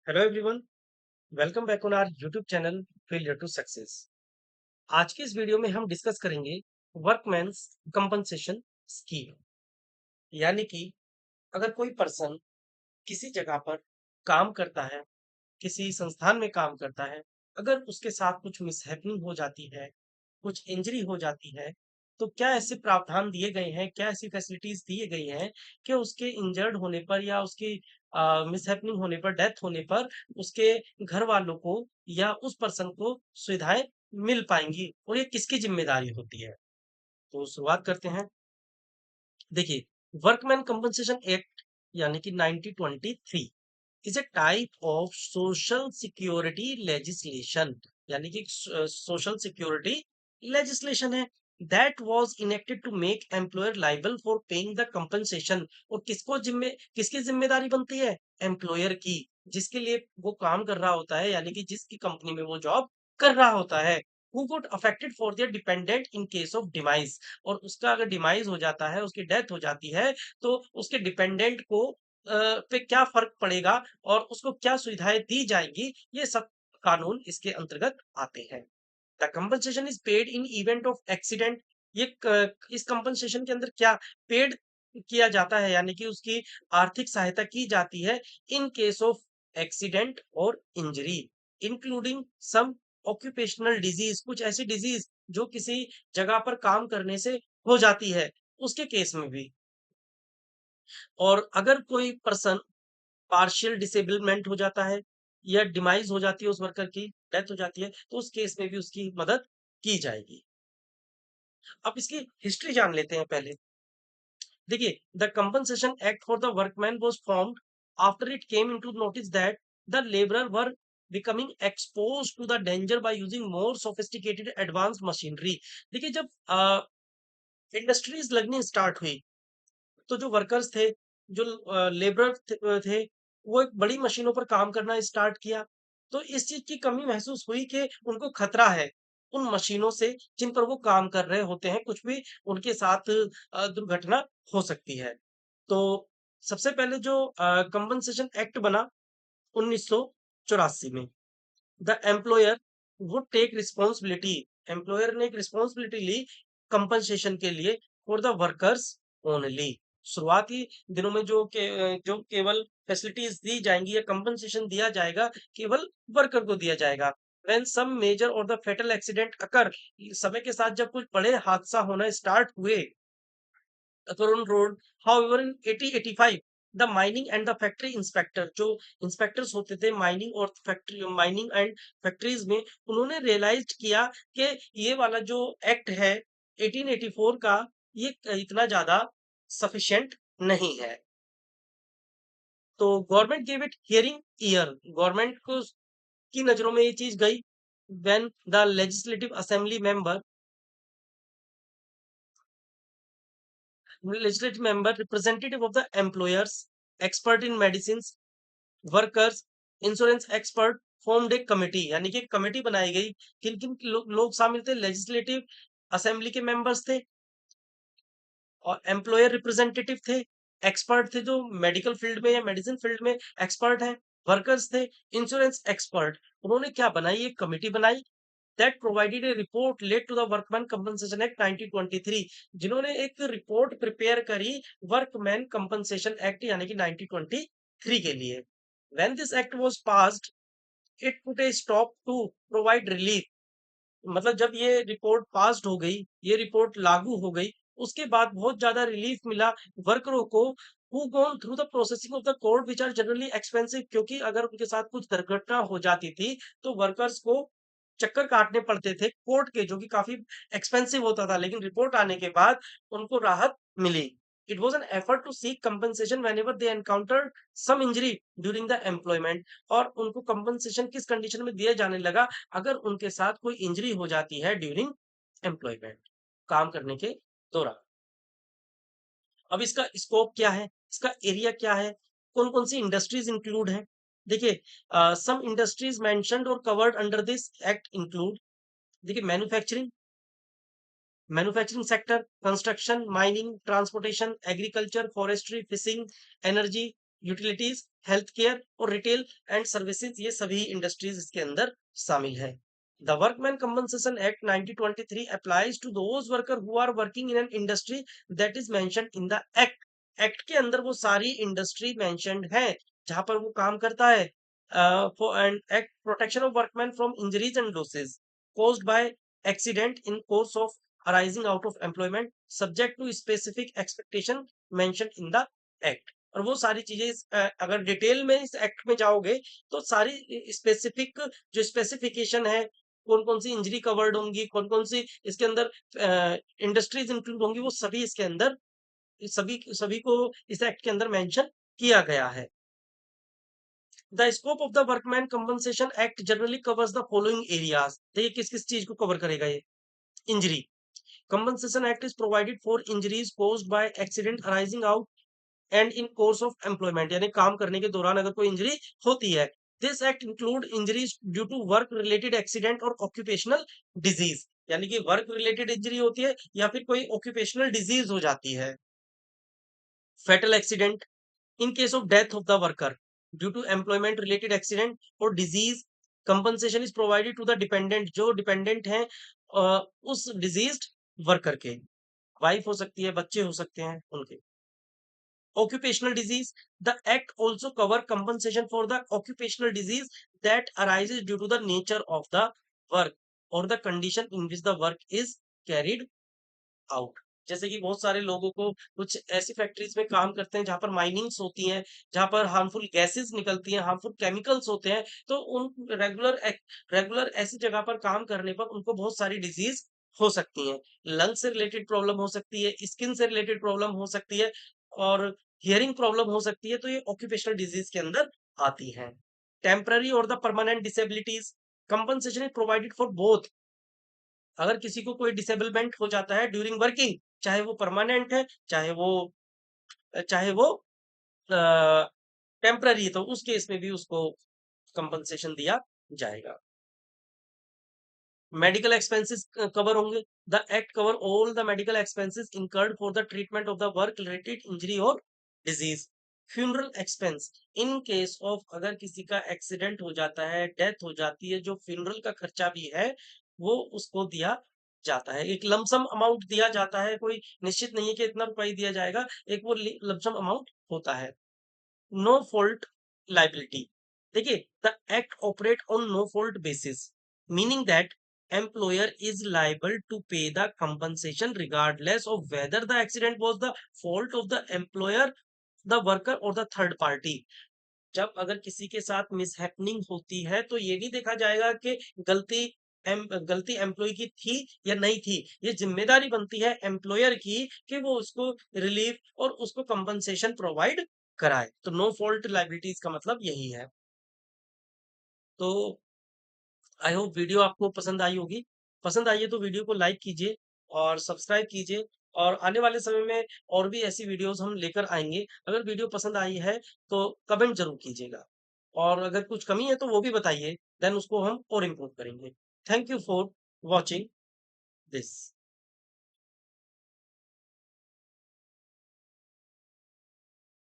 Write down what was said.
Hello everyone, welcome back on our YouTube channel failure to success. आज की इस video में हम डिस्कस करेंगे वर्कमैन्स कंपनसेशन स्कीम। यानी कि अगर कोई पर्सन किसी जगह पर काम करता है, किसी संस्थान में काम करता है, अगर उसके साथ कुछ मिसहैपनिंग हो जाती है, कुछ इंजरी हो जाती है, तो क्या ऐसे प्रावधान दिए गए हैं, क्या ऐसी फैसिलिटीज दिए गई हैं कि उसके इंजर्ड होने पर या उसकी मिसहैपनिंग होने पर, डेथ होने पर उसके घर वालों को या उस पर्सन को सुविधाएं मिल पाएंगी और ये किसकी जिम्मेदारी होती है। तो शुरुआत करते हैं। देखिए, वर्कमैन कंपनसेशन एक्ट यानी कि 1923 is a type of social security legislation, यानी कि सोशल सिक्योरिटी लेजिस्लेशन है that was enacted to make employer liable for paying the compensation. और किसकी जिम्मेदारी बनती है? एम्प्लॉयर की, जिसके लिए वो काम कर रहा होता है, यानी कि जिसकी कंपनी में वो जॉब कर रहा होता है। Who got affected for their dependent in case of demise. और उसका अगर डिमाइस हो जाता है, उसकी डेथ हो जाती है, तो उसके डिपेंडेंट को पे क्या फर्क पड़ेगा और उसको क्या सुविधाएं दी जाएंगी, ये सब कानून इसके अंतर्गत आते हैं। The compensation is paid in event of accident. इस कंपनसेशन के अंदर क्या पेड किया जाता है, यानी कि उसकी आर्थिक सहायता की जाती है इन केस ऑफ एक्सीडेंट और injury, including some occupational disease. कुछ ऐसी डिजीज जो किसी जगह पर काम करने से हो जाती है, उसके केस में भी। और अगर कोई पर्सन पार्शियल डिसेबलमेंट हो जाता है या डिमाइज हो जाती है, उस वर्कर की डेथ हो जाती है, तो उस केस में भी उसकी मदद की जाएगी। अब इसकी हिस्ट्री जान लेते हैं पहले। देखिए, the compensation act for the workman was formed after it came into notice that the labourer were becoming exposed to the danger by using more sophisticated advance machinery. देखिए, जब इंडस्ट्रीज लगनी स्टार्ट हुई, तो जो वर्कर्स थे, जो labour थे, वो एक बड़ी मशीनों पर काम करना स्टार्ट किया। तो इस चीज की कमी महसूस हुई कि उनको खतरा है उन मशीनों से जिन पर वो काम कर रहे होते हैं, कुछ भी उनके साथ दुर्घटना हो सकती है। तो सबसे पहले जो कंपनसेशन एक्ट बना 1984 में, the employer would take responsibility. Employer ने एक रिस्पॉन्सिबिलिटी ली कंपनसेशन के लिए फॉर द वर्कर्स ओनली। शुरुआती दिनों में जो केवल फैसिलिटीज दी जाएंगी या कंपनसेशन दिया जाएगा, केवल वर्कर को दिया जाएगा। व्हेन सम मेजर और द फेटल एक्सीडेंट अकर, समय के साथ जब कुछ बड़े हादसा होना स्टार्ट हुए तरुण road, however in 1885 the mining and the factory inspector, जो इंस्पेक्टर्स होते थे माइनिंग और फैक्ट्री, माइनिंग एंड फैक्ट्रीज में, उन्होंने रियलाइज किया कि ये वाला जो एक्ट है 1884 का, ये इतना ज्यादा सफिशिएंट नहीं है। तो government give it hearing year, government को की नजरों में ये चीज गई। When the legislative assembly member, representative of the employers, expert in medicine, workers, insurance expert formed एक कमेटी, यानी कि एक कमेटी बनाई गई। किन किन लोग शामिल थे? लेजिस्लेटिव असेंबली के मेंबर्स थे, और एम्प्लॉयर रिप्रेजेंटेटिव थे, एक्सपर्ट थे जो मेडिकल फील्ड में या मेडिसिन फील्ड में एक्सपर्ट है, वर्कर्स थे, इंश्योरेंस एक्सपर्ट। उन्होंने क्या बनाई? एक कमेटी बनाई that provided a report late to the workman compensation act 1923, जिन्होंने एक रिपोर्ट प्रिपेयर करी वर्कमैन कंपनसेशन एक्ट यानी कि 1923 के लिए। When this act was passed, it put a stop to provide relief. मतलब जब ये रिपोर्ट पास्ड हो गई, ये रिपोर्ट लागू हो गई, उसके बाद बहुत ज्यादा रिलीफ मिला वर्करों को who gone through the processing of the code which are generally expensive. क्योंकि अगर उनके साथ कुछ दुर्घटना हो जाती थी, तो वर्कर्स को चक्कर काटने पड़ते थे कोर्ट के, जो कि काफी एक्सपेंसिव होता था। लेकिन रिपोर्ट आने के बाद उनको राहत मिली। It was an effort to seek compensation whenever they encounter some injury during the employment. और उनको कंपनसेशन किस कंडीशन में दिया जाने लगा? अगर उनके साथ कोई इंजरी हो जाती है ड्यूरिंग एम्प्लॉयमेंट, काम करने के दौरान। अब इसका स्कोप क्या है, इसका एरिया क्या है, कौन कौन सी इंडस्ट्रीज इंक्लूड है? देखिए, सम इंडस्ट्रीज मेंशन्ड और covered under this act include, देखिए, manufacturing sector, construction, mining, transportation, agriculture, forestry, fishing, energy, utilities, health care और रिटेल एंड सर्विसेज, ये सभी इंडस्ट्रीज इसके अंदर शामिल है। The workman compensation act 1923 applies to those worker who are working in an industry that is mentioned in the act. Act के अंदर वो सारी इंडस्ट्री मेंशन्ड है जहां पर वो काम करता है। For and act protection of workman from injuries and losses caused by accident in course of arising out of employment subject to specific expectation mentioned in the act। और वो सारी चीजें अगर डिटेल में इस एक्ट में जाओगे तो सारी स्पेसिफिक जो स्पेसिफिकेशन है, कौन कौन सी इंजरी कवर्ड होंगी, कौन कौन सी इसके अंदर इंडस्ट्रीज इंक्लूड होंगी, वो सभी इसके अंदर सभी सभी को इस एक्ट के अंदर मेंशन किया गया है। The scope of the workman compensation act generally covers the following areas. देखिए किस किस चीज को कवर करेगा ये। Injury compensation act is provided for injuries caused by accident arising out and in course of employment, यानी काम करने के दौरान अगर कोई इंजरी होती है। This act include injuries due to work related accident और ऑक्यूपेशनल डिजीज, यानी कि वर्क रिलेटेड इंजरी होती है या फिर कोई ऑक्यूपेशनल डिजीज हो जाती है। Fatal accident in case of death of the worker due to employment related accident और disease, compensation is provided to the dependent, जो डिपेंडेंट हैं उस डिजीज्ड वर्कर के, वाइफ हो सकती है, बच्चे हो सकते हैं उनके। occupational disease, the act also cover compensation for the occupational disease that arises due to the nature of the work or the condition in which the work is carried out। जैसे कि बहुत सारे लोगों को कुछ ऐसी फैक्ट्रीज में काम करते हैं जहां पर माइनिंग्स होती हैं, जहां पर हार्मफुल गैसेस निकलती हैं, हार्मफुल केमिकल्स होते हैं, तो उन रेगुलर ऐसी जगह पर काम करने पर उनको बहुत सारी डिजीज हो सकती हैं। लंग से रिलेटेड प्रॉब्लम हो सकती है, स्किन से रिलेटेड प्रॉब्लम हो सकती है और हियरिंग प्रॉब्लम हो सकती है, तो ये ऑक्यूपेशनल डिजीज के अंदर आती हैं। टेम्पररी और the permanent disabilities, compensation is provided for both. अगर किसी को कोई डिसेबलमेंट हो जाता है ड्यूरिंग वर्किंग, चाहे वो परमानेंट है, चाहे वो टेम्पररी है, तो उस केस में भी उसको कंपनसेशन दिया जाएगा। मेडिकल एक्सपेंसेस कवर होंगे। The act cover all the medical expenses incurred for the treatment of the work related injury और disease. Funeral expense in case of, अगर किसी का एक्सीडेंट हो जाता है, डेथ हो जाती है, जो फ्यूनरल का खर्चा भी है वो उसको दिया जाता है। एक लमसम अमाउंट दिया जाता है, कोई निश्चित नहीं है कि इतना रुपया दिया जाएगा, एक वो लमसम अमाउंट होता है। नो फॉल्ट लाइबिलिटी, देखिए the act operate on no fault basis, meaning that employer is liable to pay the compensation regardless of whether the accident was the fault of the employer, the worker or the third party। जब अगर किसी के साथ mishappening होती है तो ये नहीं देखा जाएगा कि गलती एम्प्लॉय की थी या नहीं थी, ये जिम्मेदारी बनती है एम्प्लॉयर की कि वो उसको रिलीफ और उसको कंपनसेशन प्रोवाइड कराए। तो नो फॉल्ट लाइबिलिटीज का मतलब यही है। तो आई होप वीडियो आपको पसंद आई होगी। पसंद आई है तो वीडियो को लाइक कीजिए और सब्सक्राइब कीजिए, और आने वाले समय में और भी ऐसी वीडियोस हम लेकर आएंगे। अगर वीडियो पसंद आई है तो कमेंट जरूर कीजिएगा, और अगर कुछ कमी है तो वो भी बताइए, देन उसको हम और इम्प्रूव करेंगे। Thank you for watching this.